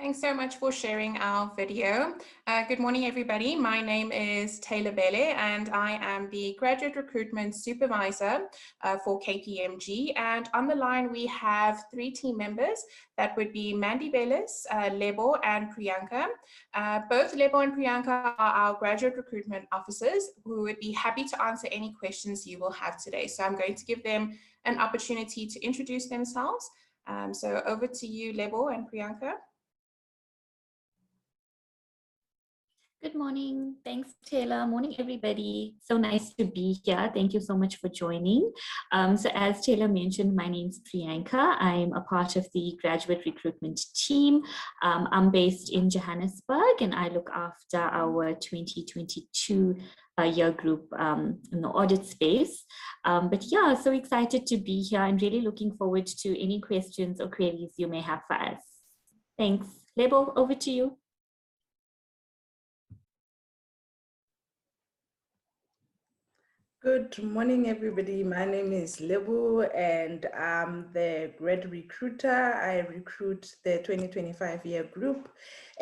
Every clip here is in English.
thanks so much for sharing our video. Good morning, everybody. My name is Taylor Bele, and I am the Graduate Recruitment Supervisor for KPMG. And on the line, we have 3 team members. That would be Mandy Bellis, Lebo, and Priyanka. Both Lebo and Priyanka are our Graduate Recruitment Officers who would be happy to answer any questions you will have today. So I'm going to give them an opportunity to introduce themselves. So over to you, Lebo and Priyanka. Good morning. Thanks, Taylor. Morning, everybody. So nice to be here. Thank you so much for joining. So as Taylor mentioned, my name is Priyanka. I'm a part of the graduate recruitment team. I'm based in Johannesburg, and I look after our 2022 year group in the audit space. But yeah, so excited to be here and really looking forward to any questions or queries you may have for us. Thanks. Lebo, over to you. Good morning, everybody. My name is Lebo, and I'm the grad recruiter. I recruit the 2025 year group,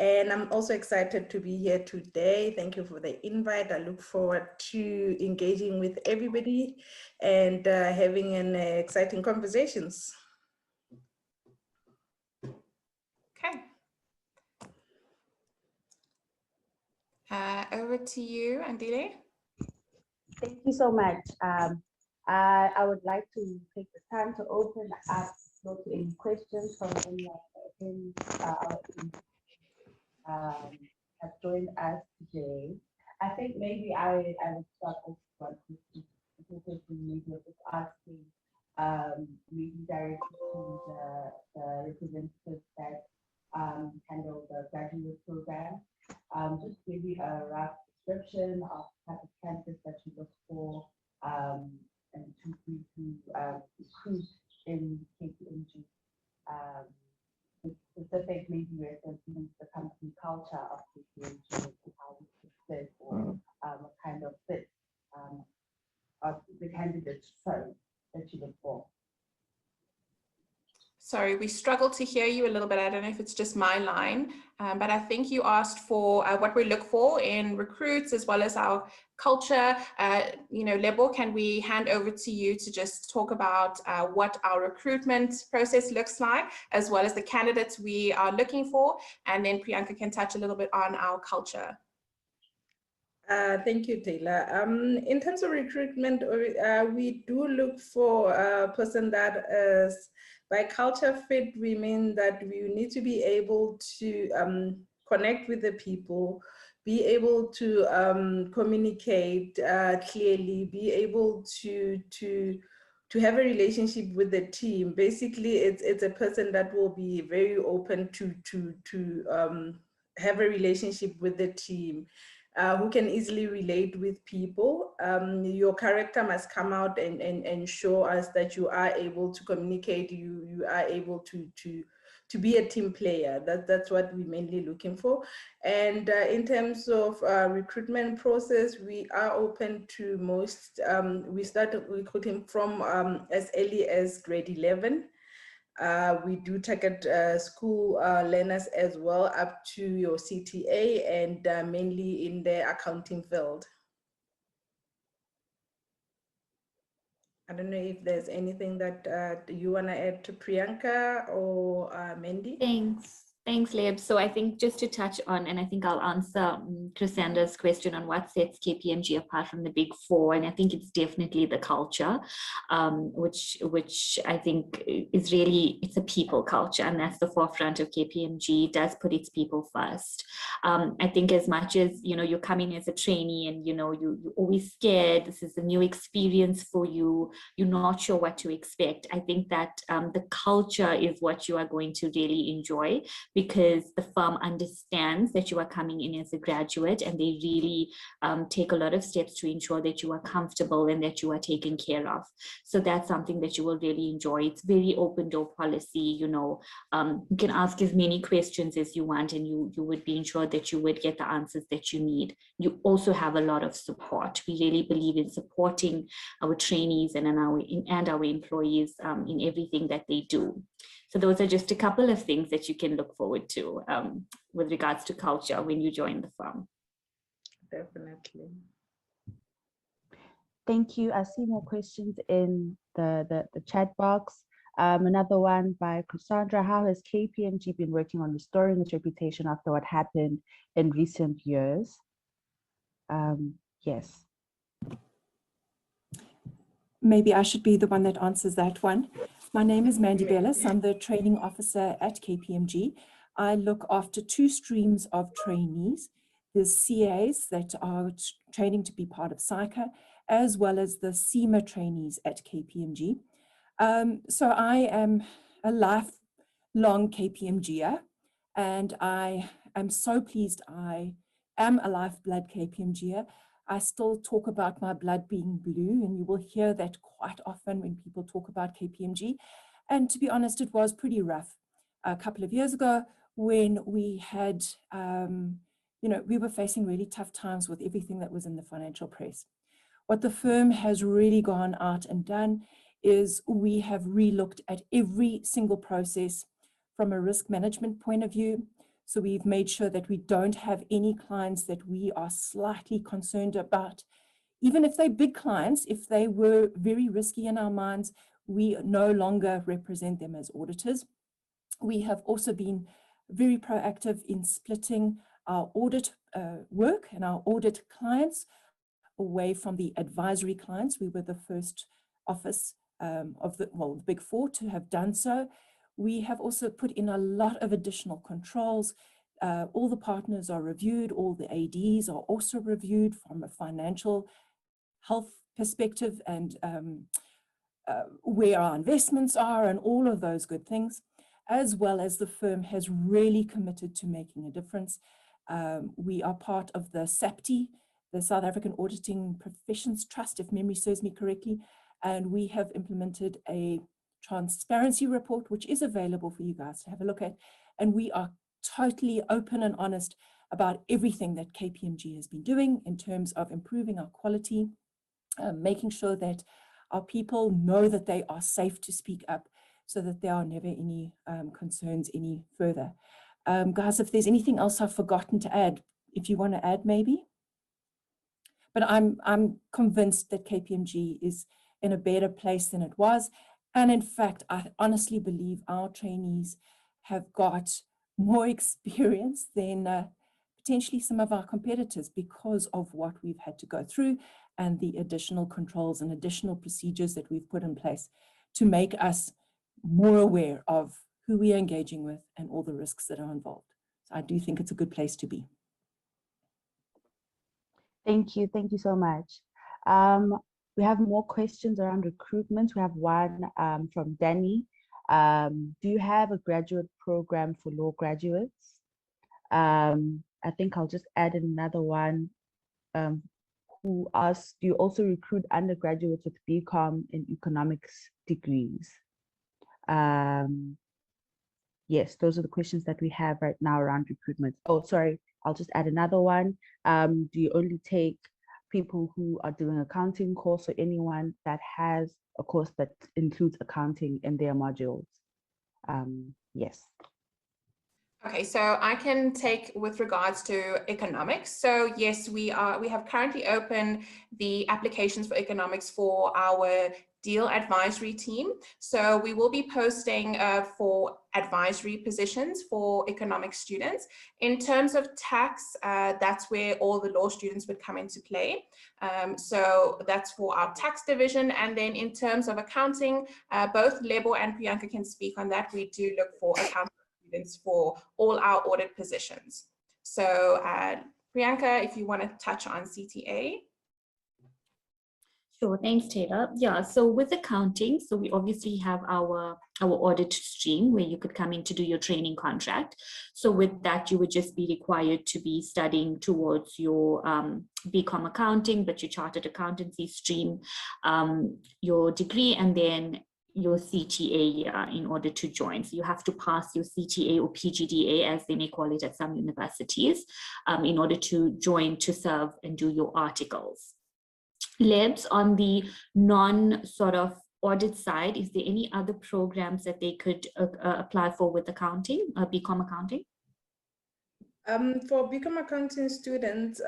and I'm also excited to be here today. Thank you for the invite. I look forward to engaging with everybody and having an exciting conversations. Okay. Over to you, Andile. Thank you so much. I would like to take the time to open up to any questions from anyone have joined us today. I think maybe I would start off with one question, maybe just asking maybe directly to the representatives that handle the graduate program. Just maybe a rough description of the type of candidates that you look for and to recruit in KPMG. With specific maybe reference to the company culture of KPMG and how we fit or what kind of fit of the candidates that you look for. Sorry, we struggled to hear you a little bit. I don't know if it's just my line, but I think you asked for what we look for in recruits as well as our culture. Lebo, can we hand over to you to just talk about what our recruitment process looks like, as well as the candidates we are looking for, and then Priyanka can touch a little bit on our culture. Thank you, Taylor. In terms of recruitment, we do look for a person that is, by culture fit, we mean that we need to be able to connect with the people, be able to communicate clearly, be able to have a relationship with the team. Basically, it's a person that will be very open to have a relationship with the team. Who can easily relate with people. Your character must come out and show us that you are able to communicate, you are able to be a team player. That's what we're mainly looking for. And in terms of recruitment process, we are open to most, we started recruiting from as early as grade 11. We do target school learners as well up to your CTA and mainly in the accounting field. I don't know if there's anything that you want to add to Priyanka or Mandy. Thanks, Leb. So I think just to touch on, and I think I'll answer Chrisanda's question on what sets KPMG apart from the big four. And I think it's definitely the culture, which I think is really, it's a people culture, and that's the forefront of KPMG. It does put its people first. I think as much as, you're coming as a trainee and, you're always scared, this is a new experience for you, you're not sure what to expect. I think that the culture is what you are going to really enjoy, because the firm understands that you are coming in as a graduate, and they really take a lot of steps to ensure that you are comfortable and that you are taken care of. So that's something that you will really enjoy. It's very open door policy. You can ask as many questions as you want, and you would be ensured that you would get the answers that you need. You also have a lot of support. We really believe in supporting our trainees and our employees in everything that they do. So those are just a couple of things that you can look forward to with regards to culture when you join the firm. Definitely. Thank you. I see more questions in the chat box. Another one by Cassandra. How has KPMG been working on restoring its reputation after what happened in recent years? Yes. Maybe I should be the one that answers that one. My name is Mandy Bellis. I'm the training officer at KPMG. I look after two streams of trainees. There's CAs that are training to be part of SICA, as well as the SEMA trainees at KPMG. So I am a lifelong KPMGer, and I am so pleased I am a lifeblood KPMGer. I still talk about my blood being blue, and you will hear that quite often when people talk about KPMG. And to be honest, it was pretty rough a couple of years ago when we had, we were facing really tough times with everything that was in the financial press. What the firm has really gone out and done is we have relooked at every single process from a risk management point of view. So we've made sure that we don't have any clients that we are slightly concerned about. Even if they're big clients, if they were very risky in our minds, we no longer represent them as auditors. We have also been very proactive in splitting our audit work and our audit clients away from the advisory clients. We were the first office of the Big Four to have done so. We have also put in a lot of additional controls. All the partners are reviewed, all the ADs are also reviewed from a financial health perspective and where our investments are and all of those good things, as well as the firm has really committed to making a difference. We are part of the SAPTI, the South African Auditing Professions Trust, if memory serves me correctly, and we have implemented a transparency report, which is available for you guys to have a look at. And we are totally open and honest about everything that KPMG has been doing in terms of improving our quality, making sure that our people know that they are safe to speak up so that there are never any concerns any further. Guys, if there's anything else I've forgotten to add, if you want to add maybe. But I'm convinced that KPMG is in a better place than it was. And in fact, I honestly believe our trainees have got more experience than potentially some of our competitors because of what we've had to go through and the additional controls and additional procedures that we've put in place to make us more aware of who we are engaging with and all the risks that are involved. So I do think it's a good place to be. Thank you so much. We have more questions around recruitment. We have one from Danny. Do you have a graduate program for law graduates? I think I'll just add another one who asked, do you also recruit undergraduates with BCom and economics degrees? Yes, those are the questions that we have right now around recruitment. Oh, sorry, I'll just add another one. Do you only take people who are doing accounting course or anyone that has a course that includes accounting in their modules? Yes. Okay, so I can take with regards to economics. So yes, we have currently opened the applications for economics for our deal advisory team. So we will be posting for advisory positions for economic students. In terms of tax, that's where all the law students would come into play. So that's for our tax division. And then in terms of accounting, both Lebo and Priyanka can speak on that. We do look for accounting students for all our audit positions. So Priyanka, if you want to touch on CTA. Sure, thanks, Taylor. Yeah, so with accounting, so we obviously have our audit stream where you could come in to do your training contract. So with that, you would just be required to be studying towards your BCom accounting, but your chartered accountancy stream, your degree, and then your CTA in order to join. So you have to pass your CTA or PGDA, as they may call it at some universities, in order to join to serve and do your articles. Lebs on the non sort of audit side, is there any other programs that they could apply for with accounting, BCom accounting? For BCom accounting students,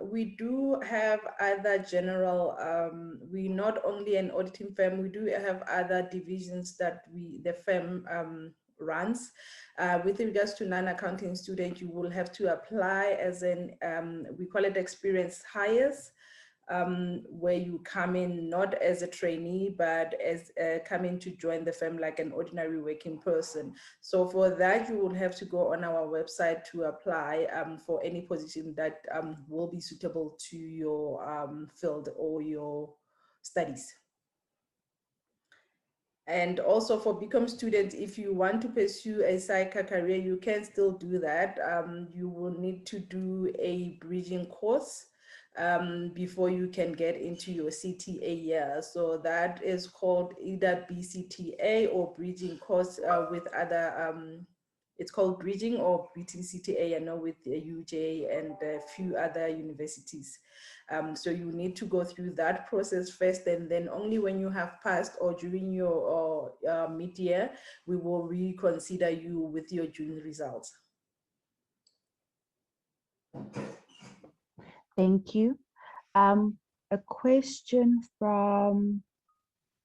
we do have other general, we not only an auditing firm, we do have other divisions that the firm runs. With regards to non-accounting student, you will have to apply as an, we call it experienced hires, where you come in not as a trainee, but as come in to join the firm like an ordinary working person. So for that, you will have to go on our website to apply for any position that will be suitable to your field or your studies. And also for BCom students, if you want to pursue a psych career, you can still do that. You will need to do a bridging course before you can get into your CTA year. So that is called either BCTA or bridging course with other, it's called bridging or BTCTA, I know, with the UJ and a few other universities. So you need to go through that process first, and then only when you have passed or during your mid-year, we will reconsider you with your June results. Thank you. A question from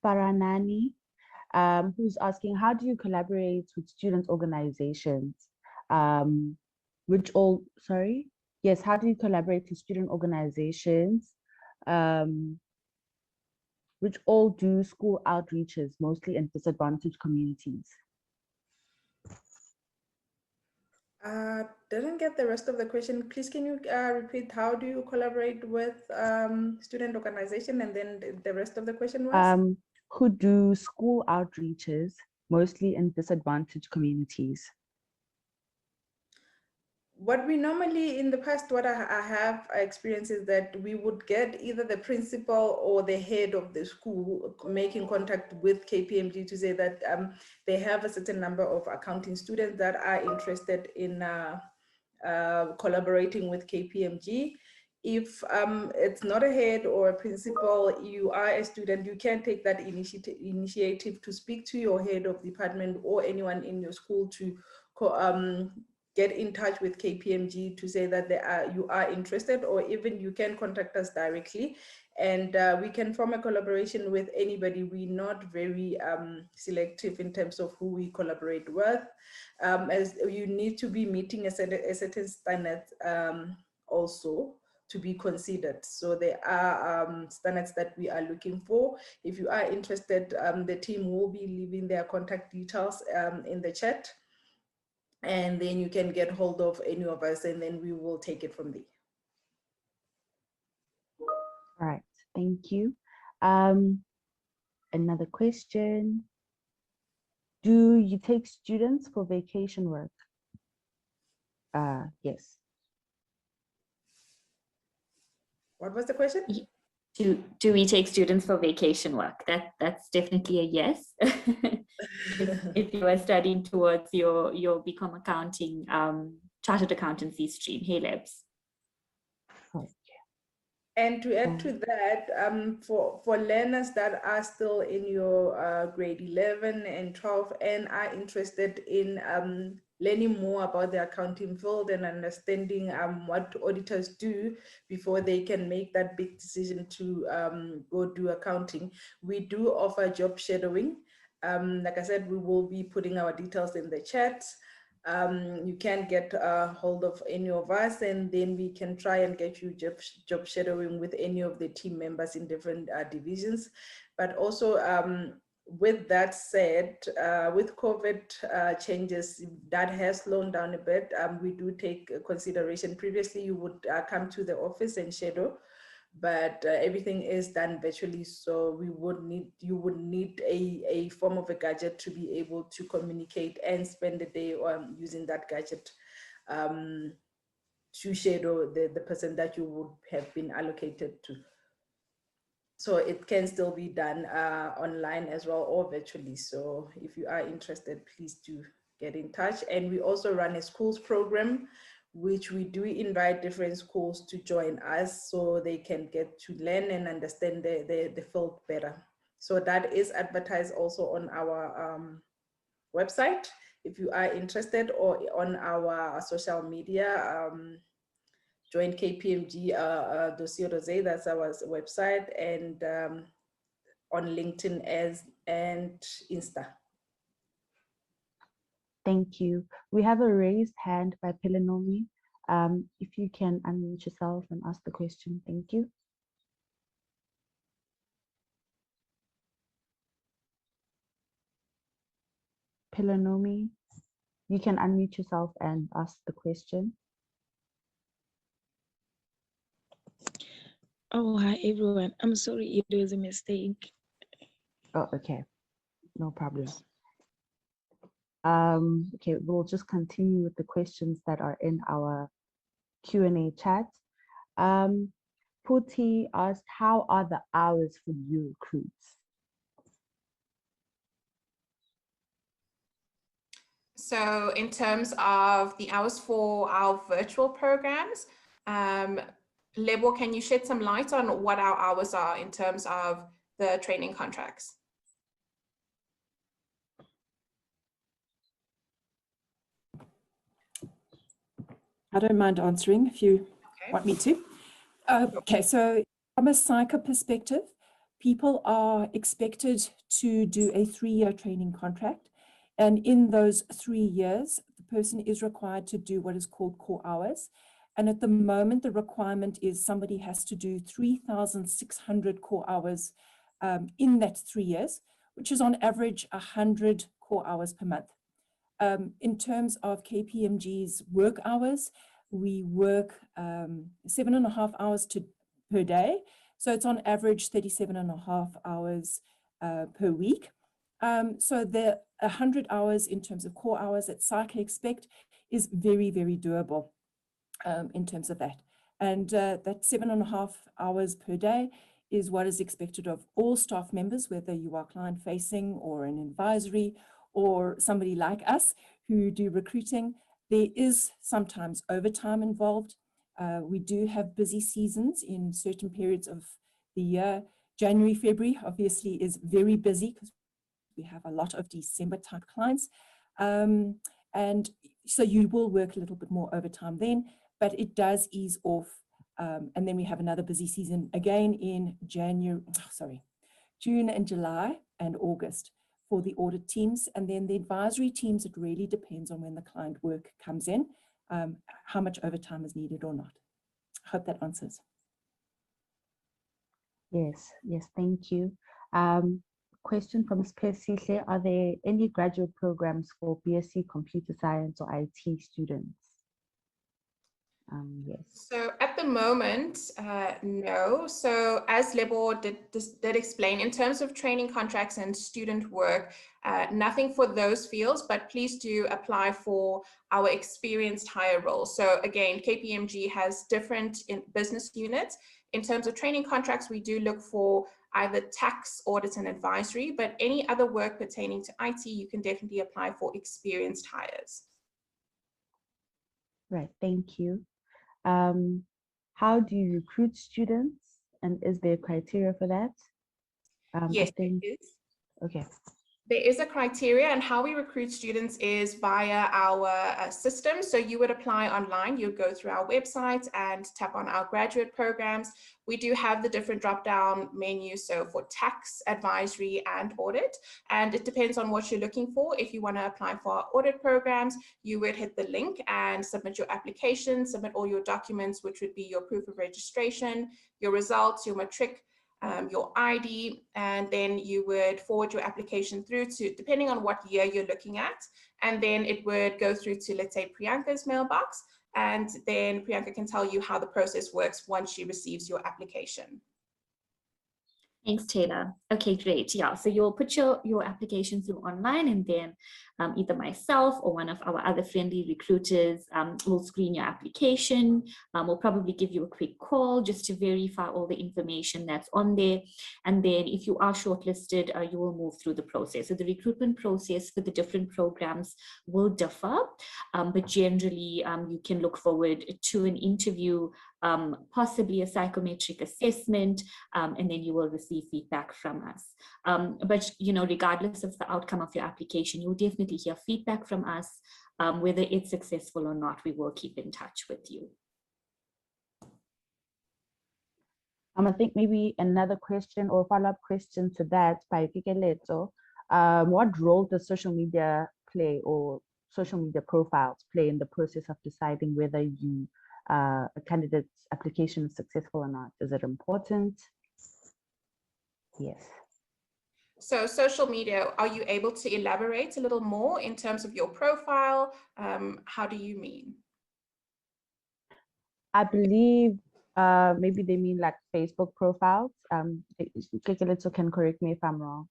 Paranani, who's asking, how do you collaborate with student organizations? How do you collaborate with student organizations, which all do school outreaches, mostly in disadvantaged communities? Didn't get the rest of the question. Please, can you repeat, how do you collaborate with student organization, and then the rest of the question was? Who do school outreaches, mostly in disadvantaged communities? What we normally, in the past, what I have experienced is that we would get either the principal or the head of the school making contact with KPMG to say that they have a certain number of accounting students that are interested in collaborating with KPMG. If it's not a head or a principal, you are a student, you can take that initiative to speak to your head of department or anyone in your school to get in touch with KPMG to say that you are interested, or even you can contact us directly, and we can form a collaboration with anybody. We're not very selective in terms of who we collaborate with, as you need to be meeting a certain standard also to be considered. So there are standards that we are looking for. If you are interested, the team will be leaving their contact details in the chat, and then you can get hold of any of us, and then we will take it from there. All right, thank you. Another question. Do you take students for vacation work? Yes. What was the question? Do we take students for vacation work? That's definitely a yes. If you are studying towards your BCom accounting, chartered accountancy stream, hey Lebs. And to add to that, for learners that are still in your grade 11 and 12 and are interested in learning more about the accounting field and understanding what auditors do before they can make that big decision to go do accounting, we do offer job shadowing. Like I said, we will be putting our details in the chat. You can get a hold of any of us, and then we can try and get you job shadowing with any of the team members in different divisions. But also, with that said, with COVID changes, that has slowed down a bit. We do take consideration. Previously, you would come to the office and shadow, but everything is done virtually, so you would need a form of a gadget to be able to communicate and spend the day using that gadget to shadow the person that you would have been allocated to. So it can still be done online as well, or virtually. So if you are interested, please do get in touch. And we also run a schools program, which we do invite different schools to join us so they can get to learn and understand the field better. So that is advertised also on our website if you are interested, or on our social media. Join KPMG dossier.za, that's our website, and on LinkedIn and Insta. Thank you. We have a raised hand by Pelanomi. If you can unmute yourself and ask the question, thank you. Pelanomi, you can unmute yourself and ask the question. Oh, hi everyone. I'm sorry it was a mistake. Oh, okay, no problem. Okay, we'll just continue with the questions that are in our Q&A chat. Puti asked, how are the hours for new recruits? So in terms of the hours for our virtual programs, Lebo, can you shed some light on what our hours are in terms of the training contracts? I don't mind answering if you want me to. Okay, so from a psycho perspective, people are expected to do a 3-year training contract. And in those 3 years, the person is required to do what is called core hours. And at the moment, the requirement is somebody has to do 3,600 core hours in that 3 years, which is on average 100 core hours per month. In terms of KPMG's work hours, we work 7.5 hours per day. So it's on average 37.5 hours per week. So the 100 hours in terms of core hours that Psyche expect is very, very doable in terms of that. And that 7.5 hours per day is what is expected of all staff members, whether you are client facing or an advisory or somebody like us who do recruiting. There is sometimes overtime involved. We do have busy seasons in certain periods of the year. January, February obviously is very busy because we have a lot of December type clients. And so you will work a little bit more overtime then, but it does ease off. And then we have another busy season again in June and July and August for the audit teams. And then the advisory teams, it really depends on when the client work comes in, how much overtime is needed or not. I hope that answers. Yes, thank you. Question from Spesihle, are there any graduate programs for BSc Computer Science or IT students? Yes. So at the moment, no. So as Lebo did explain, in terms of training contracts and student work, nothing for those fields, but please do apply for our experienced hire roles. So again, KPMG has different business units. In terms of training contracts, we do look for either tax, audit, and advisory, but any other work pertaining to IT, you can definitely apply for experienced hires. Right, thank you. How do you recruit students, and is there criteria for that? Yes, there is. Okay. There is a criteria, and how we recruit students is via our system. So you would apply online, you would go through our website and tap on our graduate programs. We do have the different drop-down menus, so for tax, advisory, and audit. And it depends on what you're looking for. If you want to apply for our audit programs, you would hit the link and submit your application, submit all your documents, which would be your proof of registration, your results, your matric, your ID, and then you would forward your application through to, depending on what year you're looking at, and then it would go through to, let's say, Priyanka's mailbox, and then Priyanka can tell you how the process works once she receives your application. Thanks, Taylor. Okay, great. Yeah, so you'll put your application through online, and then either myself or one of our other friendly recruiters will screen your application. We'll probably give you a quick call just to verify all the information that's on there. And then if you are shortlisted, you will move through the process. So the recruitment process for the different programs will differ, but generally you can look forward to an interview possibly a psychometric assessment, and then you will receive feedback from us. But, regardless of the outcome of your application, you'll definitely hear feedback from us. Whether it's successful or not, we will keep in touch with you. I think maybe another question or follow-up question to that by Kikeleto. What role does social media play or social media profiles play in the process of deciding whether a candidate's application is successful or not? Is it important? Yes. So social media, are you able to elaborate a little more in terms of your profile? How do you mean? I believe maybe they mean like Facebook profiles. Kikeleto can correct me if I'm wrong.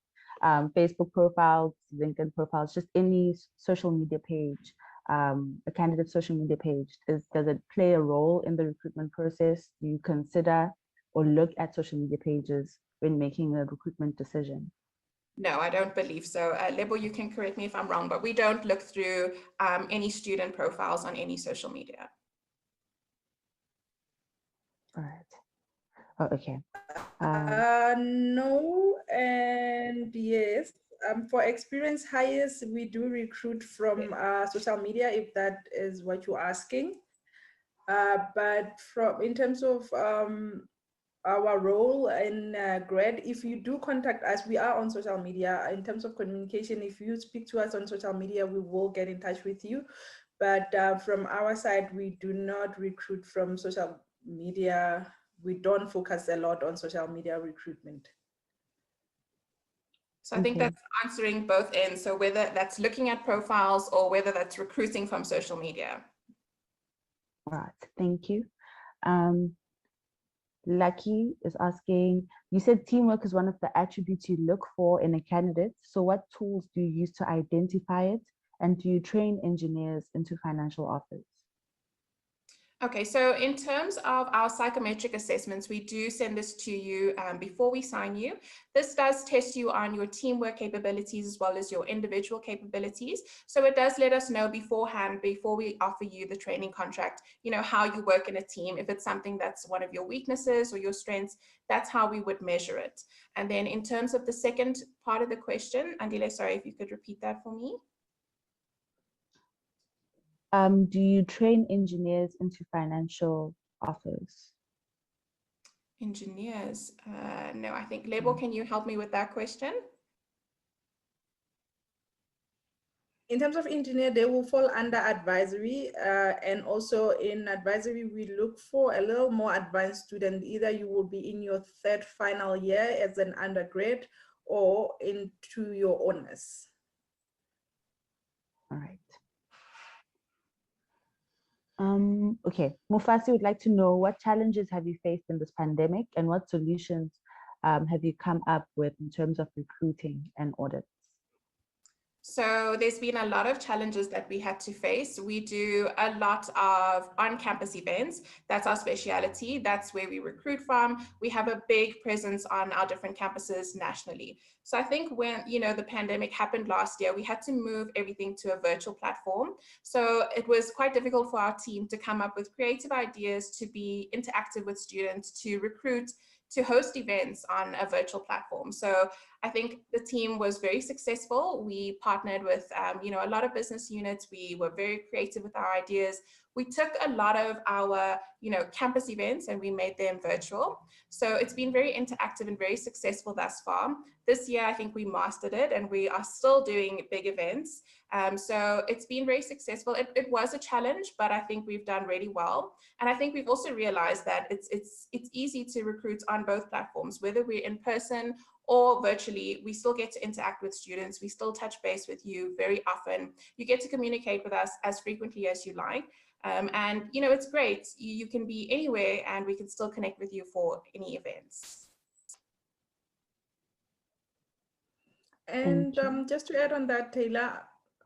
Facebook profiles, LinkedIn profiles, just any social media page, a candidate's social media page. Does it play a role in the recruitment process? Do you consider or look at social media pages when making a recruitment decision? No, I don't believe so. Lebo, you can correct me if I'm wrong, but we don't look through any student profiles on any social media. All right. Oh, okay. No and yes. For experience hires, we do recruit from social media, if that is what you're asking. But in terms of our role in grad, if you do contact us, we are on social media. In terms of communication, if you speak to us on social media, we will get in touch with you. But from our side, we do not recruit from social media. We don't focus a lot on social media recruitment. So I think that's answering both ends. So whether that's looking at profiles or whether that's recruiting from social media. All right, thank you. Lucky is asking, you said teamwork is one of the attributes you look for in a candidate. So what tools do you use to identify it? And do you train engineers into financial offers? Okay, so in terms of our psychometric assessments, we do send this to you before we sign you. This does test you on your teamwork capabilities as well as your individual capabilities. So it does let us know beforehand, before we offer you the training contract, how you work in a team. If it's something that's one of your weaknesses or your strengths, that's how we would measure it. And then in terms of the second part of the question, Andile, sorry, if you could repeat that for me. Do you train engineers into financial offers? Engineers? No, I think Lebo, can you help me with that question? In terms of engineer, they will fall under advisory, and also in advisory, we look for a little more advanced student. Either you will be in your third final year as an undergrad or into your honors. All right. Okay, Mufasi would like to know, what challenges have you faced in this pandemic and what solutions have you come up with in terms of recruiting and audits? So there's been a lot of challenges that we had to face. We do a lot of on-campus events. That's our speciality. That's where we recruit from. We have a big presence on our different campuses nationally. So I think when, the pandemic happened last year, we had to move everything to a virtual platform. So it was quite difficult for our team to come up with creative ideas, to be interactive with students, to recruit, to host events on a virtual platform. So I think the team was very successful. We partnered with, a lot of business units. We were very creative with our ideas. We took a lot of our, campus events and we made them virtual. So it's been very interactive and very successful thus far. This year, I think we mastered it and we are still doing big events. So it's been very successful. It was a challenge, but I think we've done really well. And I think we've also realized that it's easy to recruit on both platforms, whether we're in person or virtually. We still get to interact with students. We still touch base with you very often. You get to communicate with us as frequently as you like. And, it's great. You can be anywhere and we can still connect with you for any events. And just to add on that, Taylor,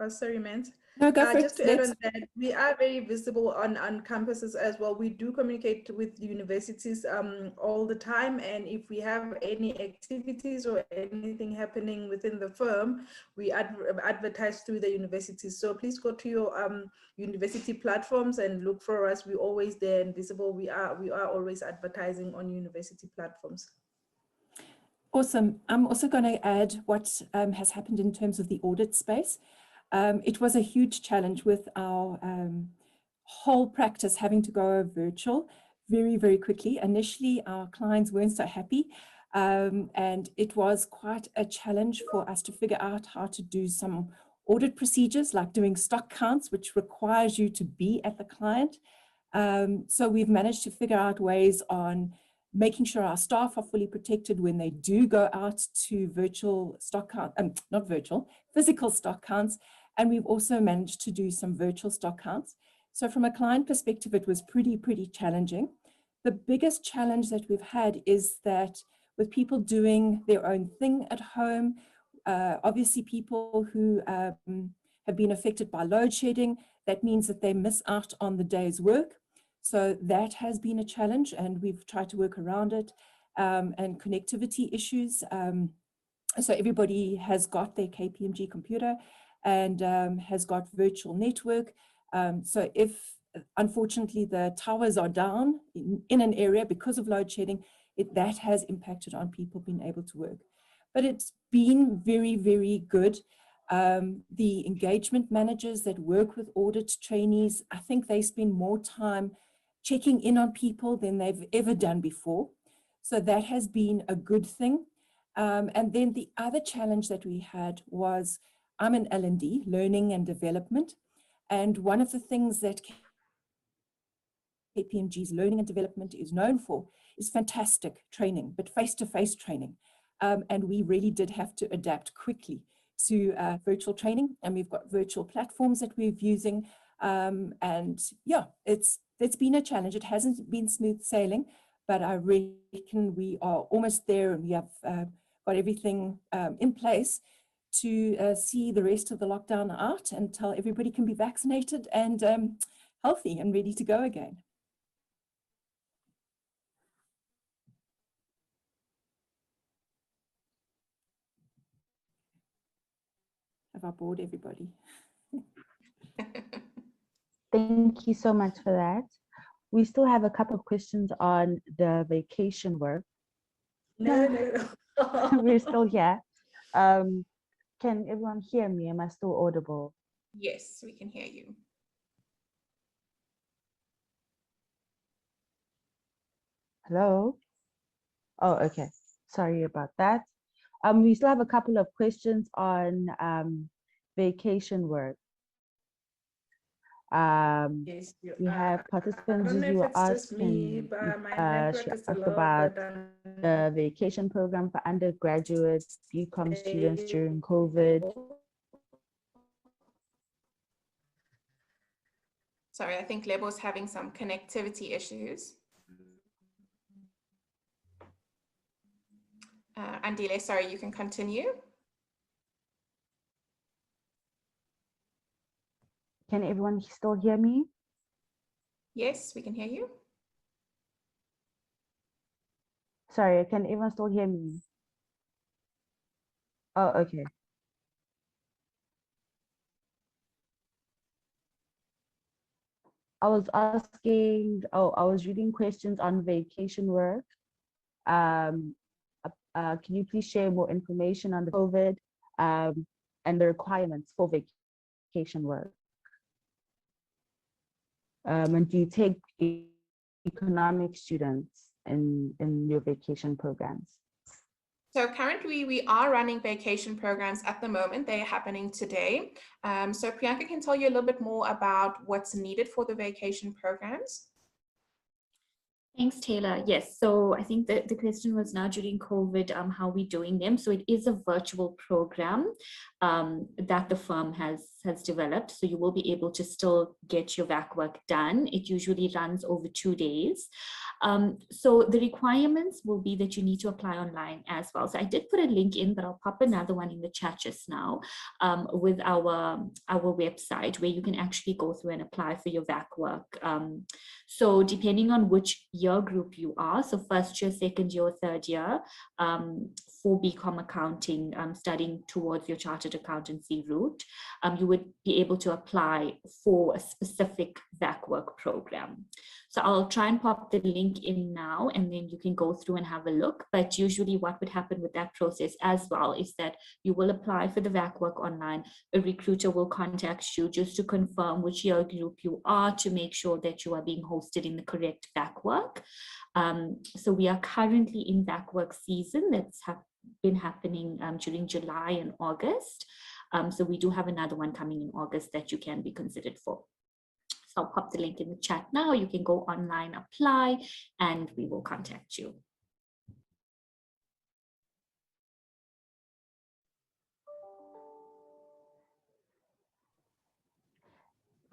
sorry, Mans, No, go for it. Just to add on that, we are very visible on campuses as well. We do communicate with universities all the time, and if we have any activities or anything happening within the firm, we advertise through the universities. So please go to your university platforms and look for us. We're always there and visible. We are always advertising on university platforms. Awesome. I'm also going to add what has happened in terms of the audit space. It was a huge challenge with our whole practice having to go virtual very, very quickly. Initially, our clients weren't so happy, and it was quite a challenge for us to figure out how to do some audit procedures, like doing stock counts, which requires you to be at the client. So we've managed to figure out ways on making sure our staff are fully protected when they do go out to virtual stock count, not virtual, physical stock counts. And we've also managed to do some virtual stock counts. So from a client perspective, it was pretty challenging. The biggest challenge that we've had is that with people doing their own thing at home, obviously people who have been affected by load shedding, that means that they miss out on the day's work. So that has been a challenge, and we've tried to work around it, and connectivity issues. So everybody has got their KPMG computer and has got virtual network. So if unfortunately the towers are down in an area because of load shedding, that has impacted on people being able to work. But it's been very good. The engagement managers that work with audit trainees, I think they spend more time checking in on people than they've ever done before. So that has been a good thing. And then the other challenge that we had was, I'm an L&D, learning and development. And one of the things that KPMG's learning and development is known for is fantastic training, but face-to-face training. And we really did have to adapt quickly to virtual training. And we've got virtual platforms that we're using. And yeah, it's been a challenge. It hasn't been smooth sailing, but I reckon we are almost there, and we have got everything in place to see the rest of the lockdown out until everybody can be vaccinated and healthy and ready to go again. Have I bored everybody? Thank you so much for that. We still have a couple of questions on the vacation work. No. We're still here. Can everyone hear me? Am I still audible? Yes, we can hear you. Hello? Oh, okay. Sorry about that. We still have a couple of questions on vacation work. Yes, We have participants who are asking, she asked about the vacation program for undergraduate BCom students during COVID. Sorry, I think Lebo's having some connectivity issues. Andile, sorry, you can continue. Can everyone still hear me? Yes, we can hear you. Sorry, can everyone still hear me? Oh, okay. I was asking, I was reading questions on vacation work. Can you please share more information on the COVID and the requirements for vacation work? And do you take economic students in your vacation programs? So currently we are running vacation programs at the moment. They are happening today. So Priyanka can tell you a little bit more about what's needed for the vacation programs. Thanks, Taylor. Yes, so I think the question was now during COVID, how we doing them. So it is a virtual program that the firm has developed. So you will be able to still get your VAC work done. It usually runs over 2 days. So the requirements will be that you need to apply online as well. So I did put a link in, but I'll pop another one in the chat just now with our website where you can actually go through and apply for your VAC work. So depending on which year group you are, so first year, second year, third year, for BCom accounting, studying towards your chartered accountancy route, you would be able to apply for a specific VAC work program. So I'll try and pop the link in now, and then you can go through and have a look. But usually what would happen with that process as well is that you will apply for the VAC work online. A recruiter will contact you just to confirm which year group you are to make sure that you are being hosted in the correct VAC work. So we are currently in VAC work season that's been happening during July and August. So we do have another one coming in August that you can be considered for. So I'll pop the link in the chat now. You can go online, apply, and we will contact you.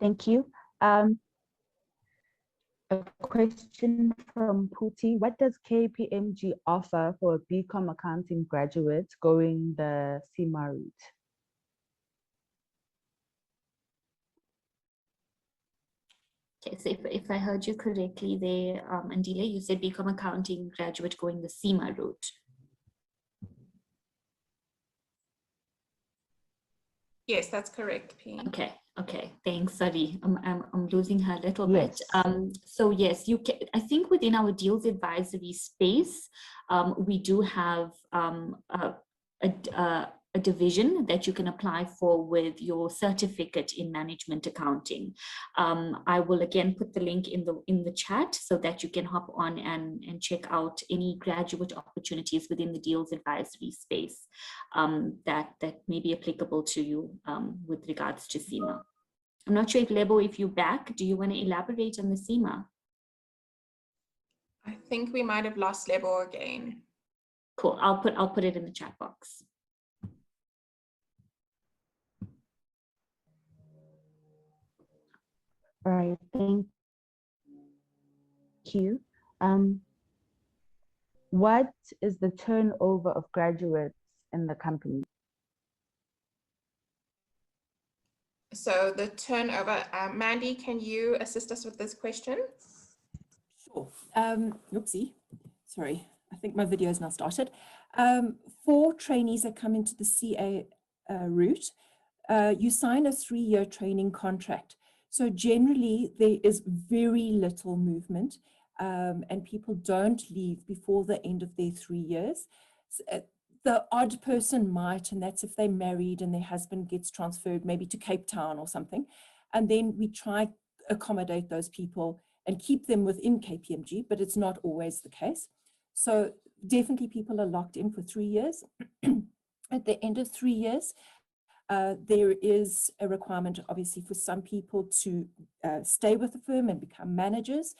Thank you. A question from Puti. What does KPMG offer for BCom accounting graduates going the CIMA route? Okay, so if I heard you correctly there, Andile, you said BCom accounting graduate going the CIMA route. Yes, that's correct, P. Okay, thanks. Sorry, I'm losing her a little Yes. bit. So yes, you can. I think within our deals advisory space, we do have a division that you can apply for with your certificate in management accounting. I will again put the link in the chat so that you can hop on and check out any graduate opportunities within the deals advisory space that may be applicable to you with regards to CIMA. I'm not sure if Lebo, if you're back, do you want to elaborate on the CIMA? I think we might have lost Lebo again. Cool. I'll put it in the chat box. All right, thank you. What is the turnover of graduates in the company? So the turnover, Mandy, can you assist us with this question? Sure. Oopsie. Sorry, I think my video has now started. For trainees that come into the CA route, you sign a 3-year training contract. So generally there is very little movement and people don't leave before the end of their 3 years. The odd person might, and that's if they're married and their husband gets transferred maybe to Cape Town or something. And then we try accommodate those people and keep them within KPMG, but it's not always the case. So definitely people are locked in for 3 years. At the end of 3 years, there is a requirement, obviously, for some people to stay with the firm and become managers.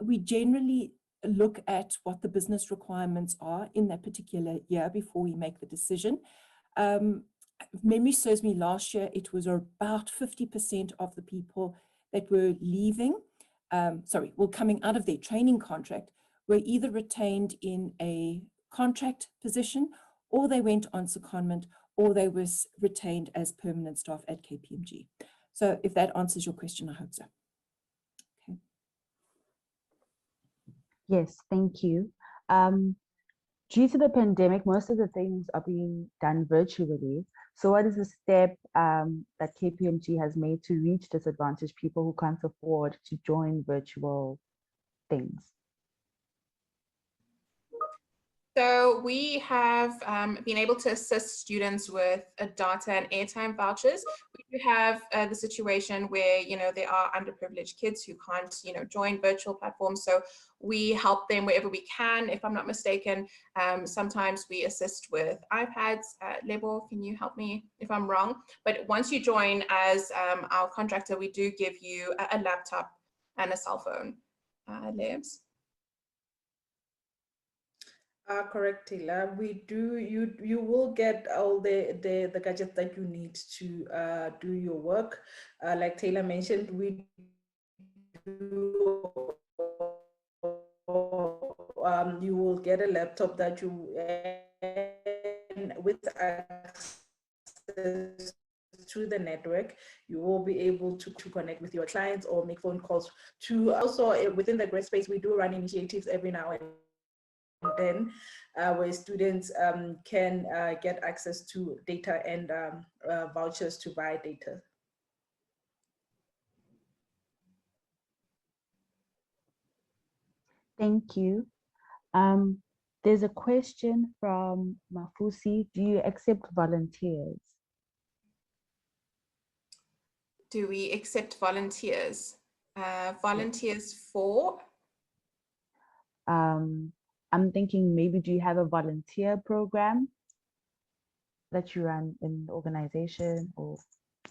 We generally look at what the business requirements are in that particular year before we make the decision. If memory serves me, last year it was about 50% of the people that were leaving, coming out of their training contract, were either retained in a contract position, or they went on secondment, or they were retained as permanent staff at KPMG. So if that answers your question, I hope so. Okay. Yes, thank you. Due to the pandemic, most of the things are being done virtually. So what is the step that KPMG has made to reach disadvantaged people who can't afford to join virtual things? So we have been able to assist students with data and airtime vouchers. We do have the situation where, there are underprivileged kids who can't, join virtual platforms. So we help them wherever we can. If I'm not mistaken, sometimes we assist with iPads. Lebo, can you help me if I'm wrong? But once you join as our contractor, we do give you a laptop and a cell phone. Lebs? Correct, Taylor. We do. You will get all the gadgets that you need to do your work. Like Taylor mentioned, we do. You will get a laptop that you with access to the network. You will be able to connect with your clients or make phone calls. To also within the grad space, we do run initiatives every now and then where students can get access to data and vouchers to buy data. Thank you. There's a question from Mafusi. Do you accept volunteers? Do we accept volunteers? Volunteers for? I'm thinking maybe do you have a volunteer program that you run in the organization or?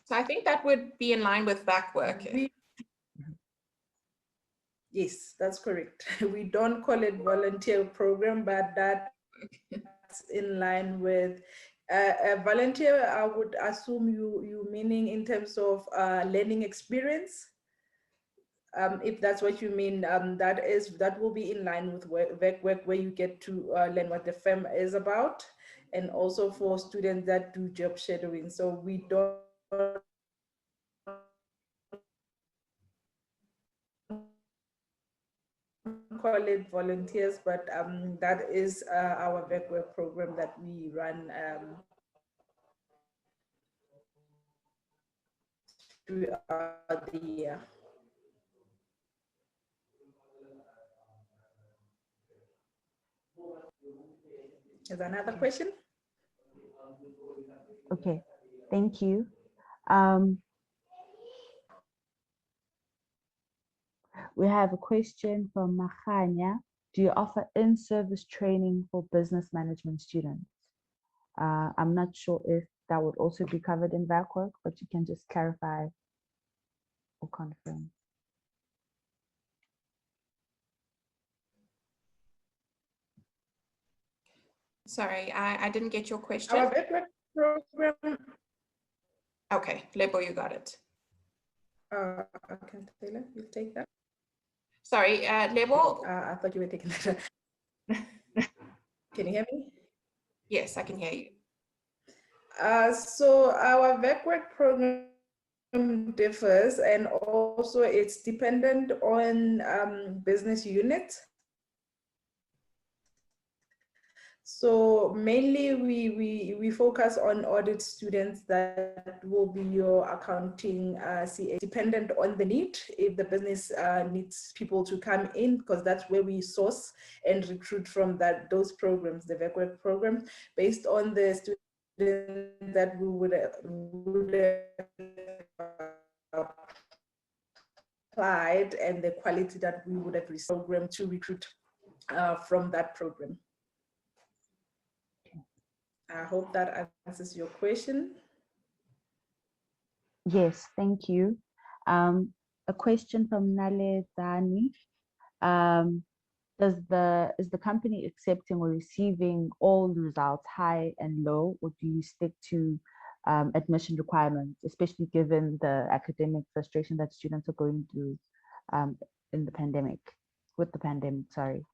So I think that would be in line with back work. Yes, that's correct. We don't call it volunteer program, but that's in line with a volunteer. I would assume you meaning in terms of learning experience. If that's what you mean, that will be in line with work where you get to learn what the firm is about, and also for students that do job shadowing. So we don't call it volunteers, but that is our work program that we run throughout the year. Is another question? Okay, thank you. We have a question from Mahanya. Do you offer in-service training for business management students? I'm not sure if that would also be covered in back work, but you can just clarify or confirm. Sorry, I didn't get your question. Our backwork program. Okay, Lebo, you got it. Okay, Taylor, you take that. Sorry, Lebo. I thought you were taking that. Can you hear me? Yes, I can hear you. So our backwork program differs, and also it's dependent on business units. So mainly we focus on audit students that will be your accounting CA, dependent on the need. If the business needs people to come in, because that's where we source and recruit from those programs, the VECWEC program, based on the students that we would applied and the quality that we would have received program to recruit from that program. I hope that answers your question. Yes, thank you. A question from Nale Dani. Is the company accepting or receiving all results, high and low, or do you stick to admission requirements, especially given the academic frustration that students are going through in the pandemic, with the pandemic, sorry?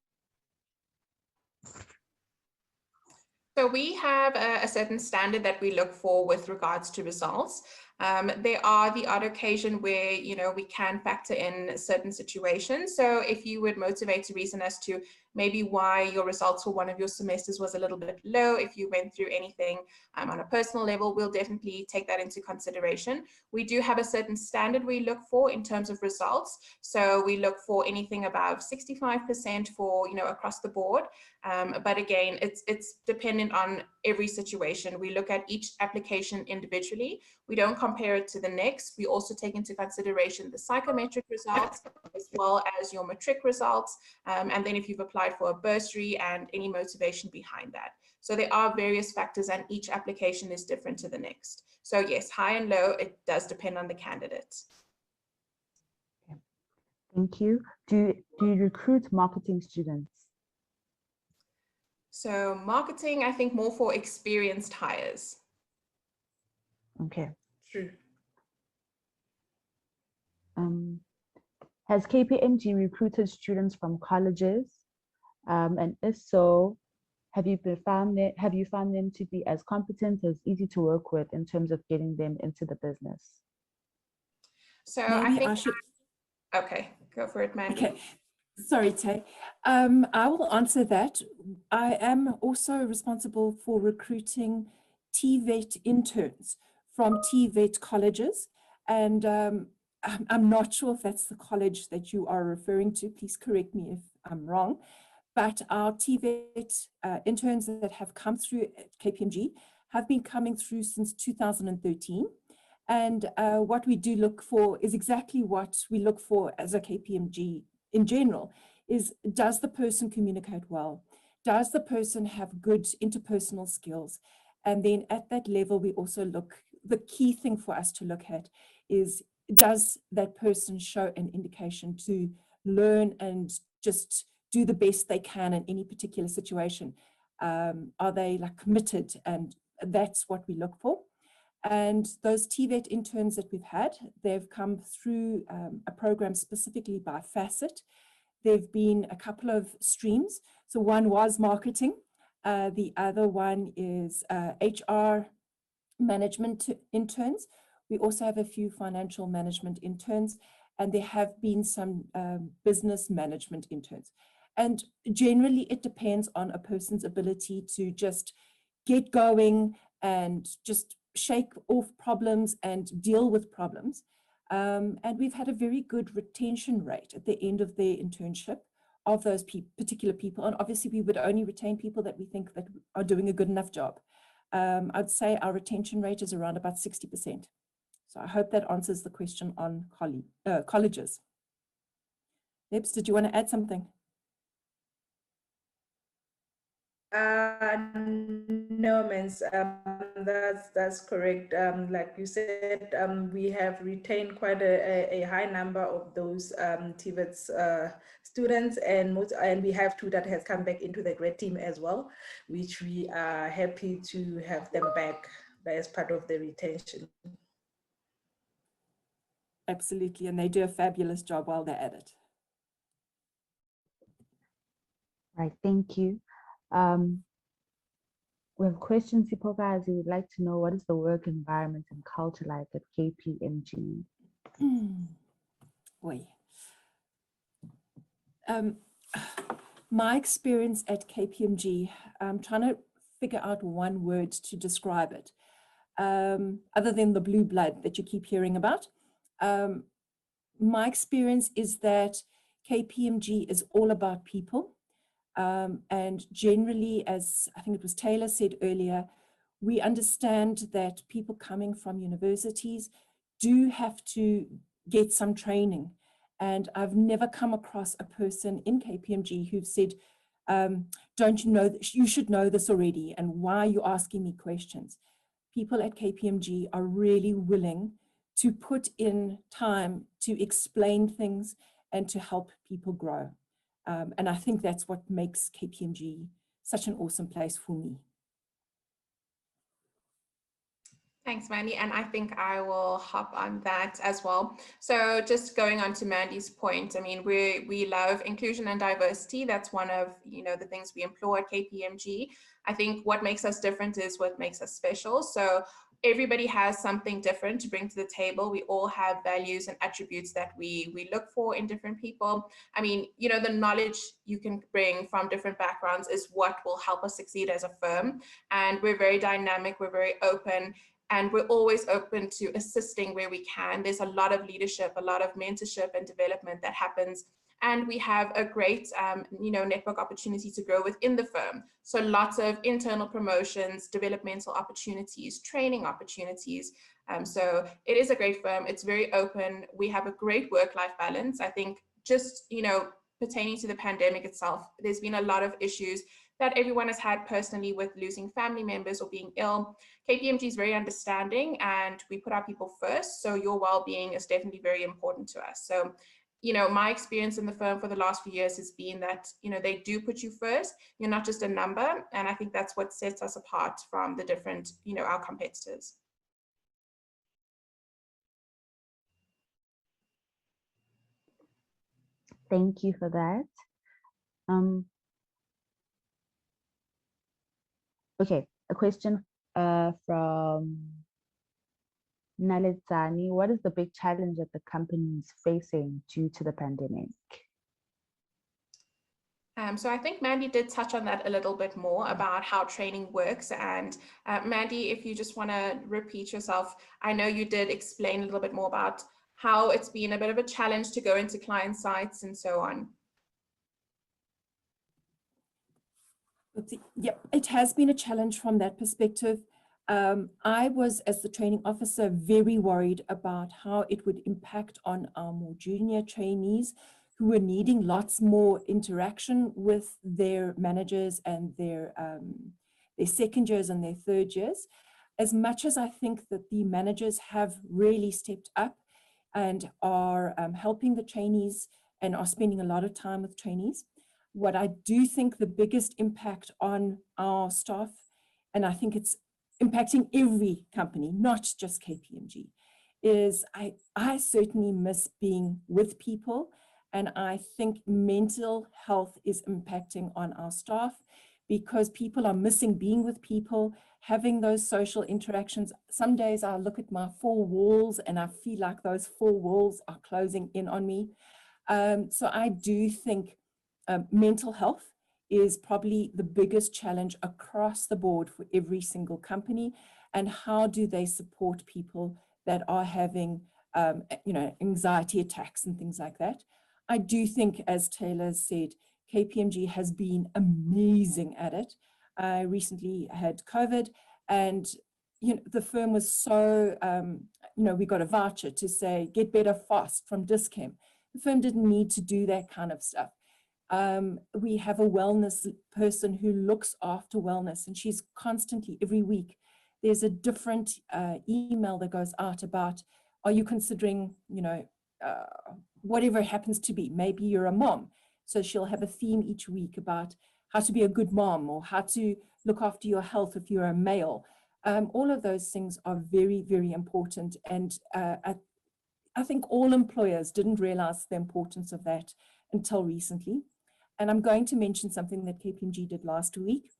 So we have a certain standard that we look for with regards to results. There are the odd occasion where, you know, we can factor in certain situations. So if you would motivate a reason as to maybe why your results for one of your semesters was a little bit low, if you went through anything on a personal level, we'll definitely take that into consideration. We do have a certain standard we look for in terms of results. So we look for anything above 65% for, you know, across the board. But again, it's dependent on every situation. We look at each application individually. We don't compare it to the next. We also take into consideration the psychometric results as well as your matric results. And then if you've applied for a bursary and any motivation behind that. So there are various factors and each application is different to the next. So yes, high and low, it does depend on the candidate. Thank you. Do you recruit marketing students? So marketing, I think more for experienced hires. Okay. True. Has KPMG recruited students from colleges? And if so, have you found them to be as competent as easy to work with in terms of getting them into the business? So Maybe I think, I should. okay, go for it, Mandy. Okay. Sorry, Tay. I will answer that. I am also responsible for recruiting TVET interns from TVET colleges. And I'm not sure if that's the college that you are referring to. Please correct me if I'm wrong. But our TVET interns that have come through at KPMG have been coming through since 2013. And what we do look for is exactly what we look for as a KPMG in general, is does the person communicate well? Does the person have good interpersonal skills? And then at that level, we also look, the key thing for us to look at is, does that person show an indication to learn and just do the best they can in any particular situation? Are they like committed? And that's what we look for. And those TVET interns that we've had, they've come through a program specifically by Facet. There've been a couple of streams. So one was marketing. The other one is HR management interns. We also have a few financial management interns, and there have been some business management interns. And generally, it depends on a person's ability to just get going and just shake off problems and deal with problems. And we've had a very good retention rate at the end of their internship of those particular people. And obviously, we would only retain people that we think that are doing a good enough job. I'd say our retention rate is around about 60%. So I hope that answers the question on colleges. Lebs, did you want to add something? No, Mens, that's correct. Like you said, we have retained quite a high number of those TVET students, and we have two that has come back into the grad team as well, which we are happy to have them back as part of the retention. Absolutely, and they do a fabulous job while they're at it. Right, thank you. We have questions, people, guys. We would like to know, what is the work environment and culture like at KPMG? My experience at KPMG, I'm trying to figure out one word to describe it, other than the blue blood that you keep hearing about. My experience is that KPMG is all about people. And generally, as I think it was Taylor said earlier, we understand that people coming from universities do have to get some training. And I've never come across a person in KPMG who've said, don't you know, you should know this already, and why are you asking me questions? People at KPMG are really willing to put in time to explain things and to help people grow. And I think that's what makes KPMG such an awesome place for me. Thanks, Mandy. And I think I will hop on that as well. So just going on to Mandy's point, I mean, we love inclusion and diversity. That's one of, the things we employ at KPMG. I think what makes us different is what makes us special. So everybody has something different to bring to the table. We all have values and attributes that we look for in different people. I mean, the knowledge you can bring from different backgrounds is what will help us succeed as a firm. And we're very dynamic, we're very open, and we're always open to assisting where we can. There's a lot of leadership, a lot of mentorship and development that happens. And we have a great, network opportunity to grow within the firm. So lots of internal promotions, developmental opportunities, training opportunities. So it is a great firm. It's very open. We have a great work-life balance. I think just, pertaining to the pandemic itself, there's been a lot of issues that everyone has had personally with losing family members or being ill. KPMG is very understanding, and we put our people first. So your well-being is definitely very important to us. So you know, my experience in the firm for the last few years has been that, you know, they do put you first. You're not just a number. And I think that's what sets us apart from the different, you know, our competitors. Thank you for that. Okay, a question from Nalitsani. What is the big challenge that the company is facing due to the pandemic? So I think Mandy did touch on that a little bit more about how training works. And Mandy, if you just want to repeat yourself, I know you did explain a little bit more about how it's been a bit of a challenge to go into client sites and so on. Yeah, it has been a challenge from that perspective. I was, as the training officer, very worried about how it would impact on our more junior trainees who were needing lots more interaction with their managers and their second years and their third years. As much as I think that the managers have really stepped up and are helping the trainees and are spending a lot of time with trainees, what I do think the biggest impact on our staff, and I think it's impacting every company, not just KPMG, is I certainly miss being with people. And I think mental health is impacting on our staff because people are missing being with people, having those social interactions. Some days I look at my four walls and I feel like those four walls are closing in on me. So I do think mental health is probably the biggest challenge across the board for every single company. And how do they support people that are having, you know, anxiety attacks and things like that? I do think, as Taylor said, KPMG has been amazing at it. I recently had COVID, and you know, the firm was so, you know, we got a voucher to say, get better fast from Dischem. The firm didn't need to do that kind of stuff. We have a wellness person who looks after wellness, and she's constantly, every week, there's a different email that goes out about, are you considering, you know, whatever it happens to be, maybe you're a mom. So she'll have a theme each week about how to be a good mom or how to look after your health if you're a male. All of those things are very, very important. And I think all employers didn't realize the importance of that until recently. And I'm going to mention something that KPMG did last week.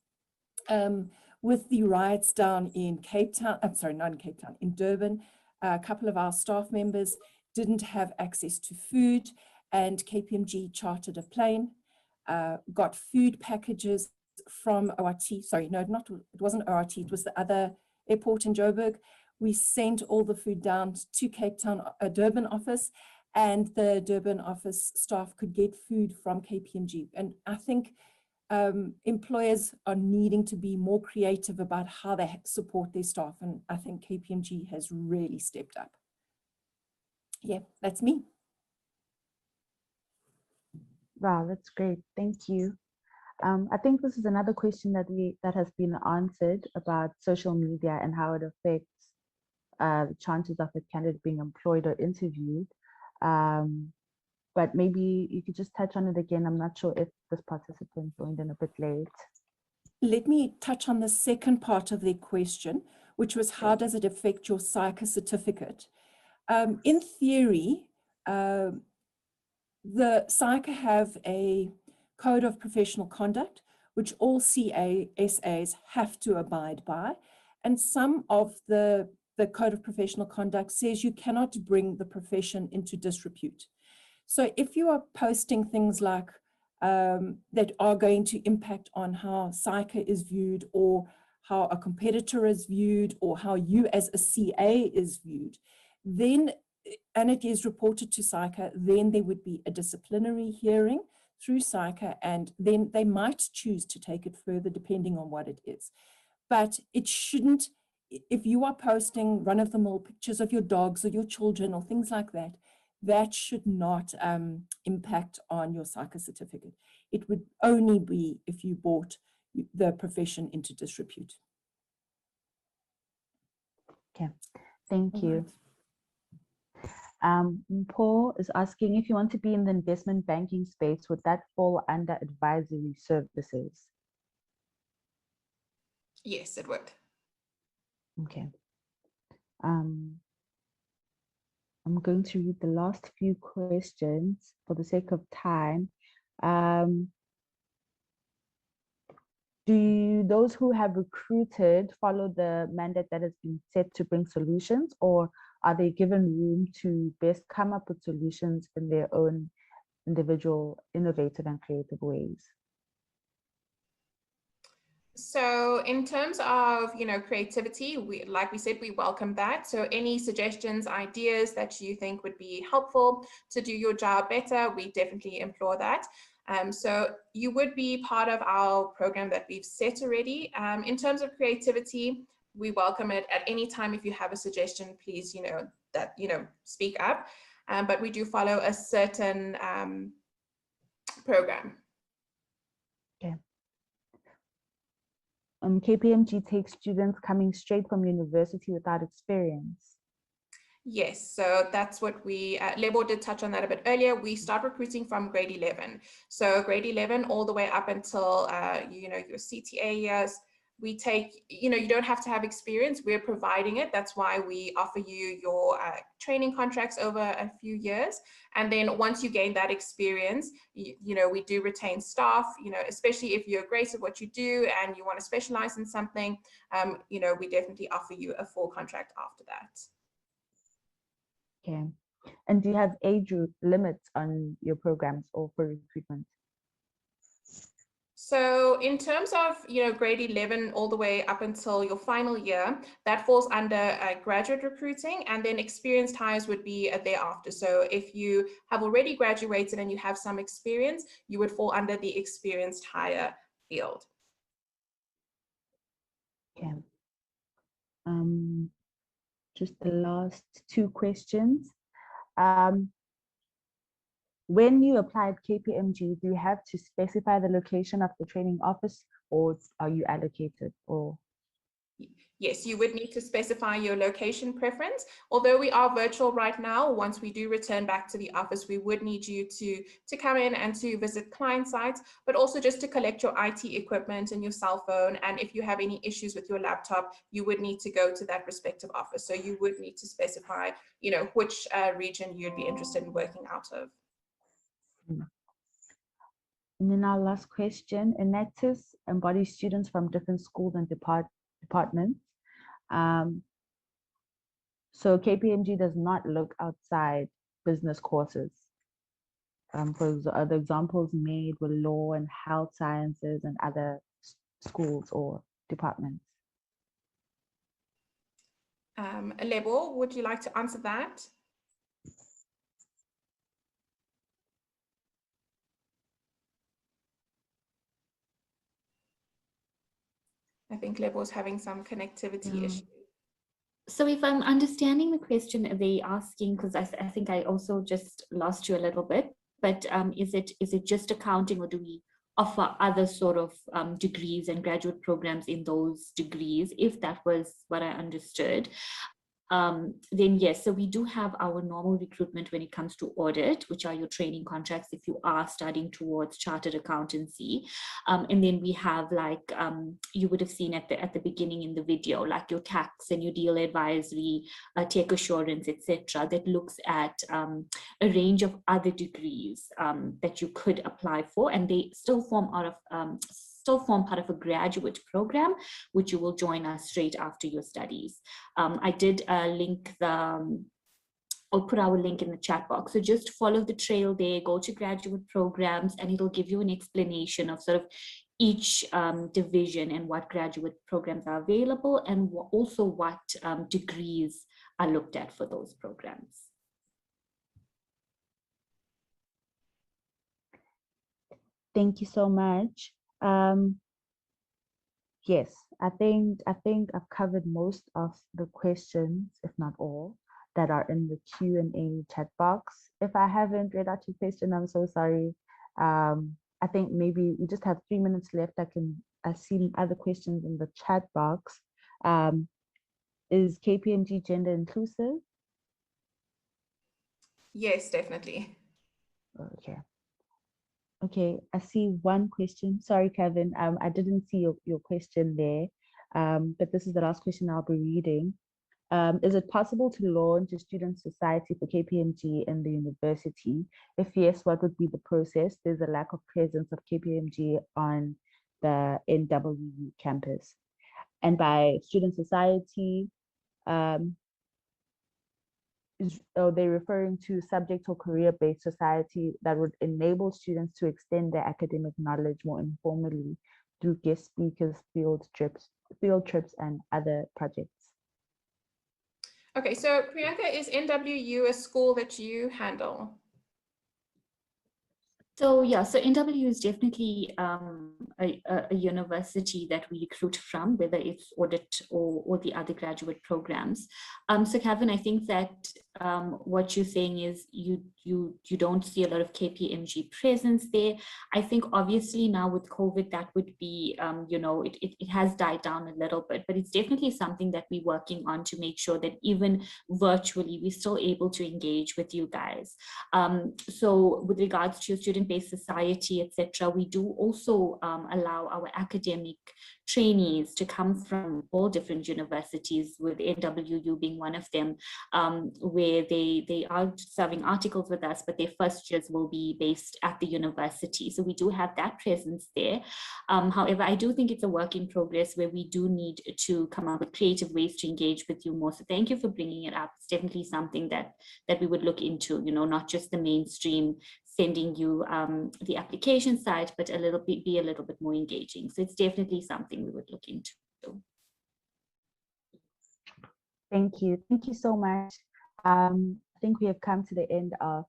With the riots down in Cape Town, I'm sorry, not in Cape Town, in Durban, a couple of our staff members didn't have access to food, and KPMG chartered a plane, got food packages from ORT, sorry, no, not, it wasn't ORT, it was the other airport in Joburg. We sent all the food down to Cape Town, Durban office, and the Durban office staff could get food from KPMG. And I think employers are needing to be more creative about how they support their staff. And I think KPMG has really stepped up. Yeah, that's me. Wow, that's great. Thank you. I think this is another question that has been answered about social media and how it affects the chances of a candidate being employed or interviewed. But maybe you could just touch on it again. I'm not sure if this participant joined in a bit late. Let me touch on the second part of their question, which was how does it affect your psycho certificate? In theory, the psycho have a code of professional conduct, which all CASAs have to abide by. And some of the code of professional conduct says you cannot bring the profession into disrepute. So if you are posting things like that are going to impact on how psycho is viewed, or how a competitor is viewed, or how you as a CA is viewed, then, and it is reported to psycho, then there would be a disciplinary hearing through psycho, and then they might choose to take it further depending on what it is. But it shouldn't, if you are posting run-of-the-mill pictures of your dogs or your children or things like that, that should not impact on your psycho certificate. It would only be if you brought the profession into disrepute. Okay, thank you. Paul is asking if you want to be in the investment banking space, would that fall under advisory services? Yes, it would. Okay. I'm going to read the last few questions for the sake of time. Do those who have recruited follow the mandate that has been set to bring solutions, or are they given room to best come up with solutions in their own individual, innovative and creative ways? So in terms of, creativity, like we said, we welcome that. So any suggestions, ideas that you think would be helpful to do your job better, we definitely implore that. So you would be part of our program that we've set already. In terms of creativity, we welcome it at any time. If you have a suggestion, please, speak up. But we do follow a certain program. Okay. KPMG takes students coming straight from university without experience. Yes, so that's what we, Lebo did touch on that a bit earlier. We start recruiting from grade 11. So grade 11 all the way up until, your CTA years. We take, you don't have to have experience. We're providing it. That's why we offer you your training contracts over a few years. And then once you gain that experience, we do retain staff, especially if you're great at what you do and you want to specialize in something, we definitely offer you a full contract after that. Okay. And do you have age limits on your programs or for recruitment? So in terms of, grade 11 all the way up until your final year, that falls under graduate recruiting, and then experienced hires would be thereafter. So if you have already graduated and you have some experience, you would fall under the experienced hire field. Okay. Just the last two questions. When you applied KPMG, do you have to specify the location of the training office, or are you allocated? Or Yes, you would need to specify your location preference. Although we are virtual right now, once we do return back to the office, we would need you to come in and to visit client sites, but also just to collect your IT equipment and your cell phone. And if you have any issues with your laptop, you would need to go to that respective office. So you would need to specify, which region you'd be interested in working out of. And then our last question, Enactus embodies students from different schools and departments. So KPMG does not look outside business courses. For other examples made were law and health sciences and other schools or departments. Lebo, would you like to answer that? I think Lebo's having some connectivity issues. So if I'm understanding the question, are they asking, because I think I also just lost you a little bit, but is it just accounting, or do we offer other sort of degrees and graduate programs in those degrees, if that was what I understood? Then yes, so we do have our normal recruitment when it comes to audit, which are your training contracts if you are studying towards chartered accountancy. And then we have, like you would have seen at the beginning in the video, like your tax and your deal advisory, tech assurance, etc., that looks at a range of other degrees that you could apply for, and they still form part of a graduate program, which you will join us straight after your studies. I did link I'll put our link in the chat box. So just follow the trail there, go to graduate programs, and it'll give you an explanation of sort of each division and what graduate programs are available, and also what degrees are looked at for those programs. Thank you so much. Yes, I think I've covered most of the questions, if not all, that are in the Q&A chat box. If I haven't read out your question, I'm so sorry. I think maybe we just have 3 minutes left. I've seen other questions in the chat box. Is KPMG gender inclusive? Yes, definitely. Okay. Okay, I see one question. Sorry, Kevin, I didn't see your question there, but this is the last question I'll be reading. Is it possible to launch a student society for KPMG in the university? If yes, what would be the process? There's a lack of presence of KPMG on the NWU campus. And by student society, they're referring to subject or career-based society that would enable students to extend their academic knowledge more informally through guest speakers, field trips, and other projects. Okay, so Priyanka, is NWU a school that you handle? So yeah, so NW is definitely a university that we recruit from, whether it's audit or the other graduate programs. So Kevin, I think that what you're saying is you don't see a lot of KPMG presence there. I think obviously now with COVID, that would be, it has died down a little bit, but it's definitely something that we're working on to make sure that even virtually, we're still able to engage with you guys. So with regards to student-based society, etc., we do also allow our academic trainees to come from all different universities, with NWU being one of them, where they are serving articles with us, but their first years will be based at the university. So we do have that presence there. However, I do think it's a work in progress where we do need to come up with creative ways to engage with you more. So thank you for bringing it up. It's definitely something that we would look into, not just the mainstream sending you the application side, but be a little bit more engaging. So it's definitely something we would look into. Thank you. Thank you so much. I think we have come to the end of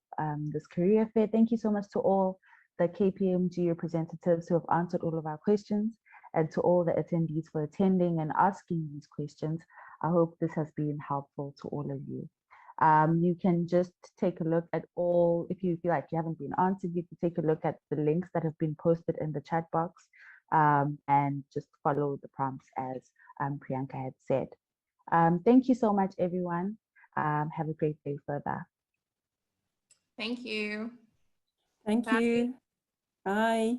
this career fair. Thank you so much to all the KPMG representatives who have answered all of our questions, and to all the attendees for attending and asking these questions. I hope this has been helpful to all of you. You can just take a look at all, if you feel like you haven't been answered, you can take a look at the links that have been posted in the chat box, and just follow the prompts as Priyanka had said. Thank you so much, everyone. Have a great day further. Thank you. Thank you. Bye.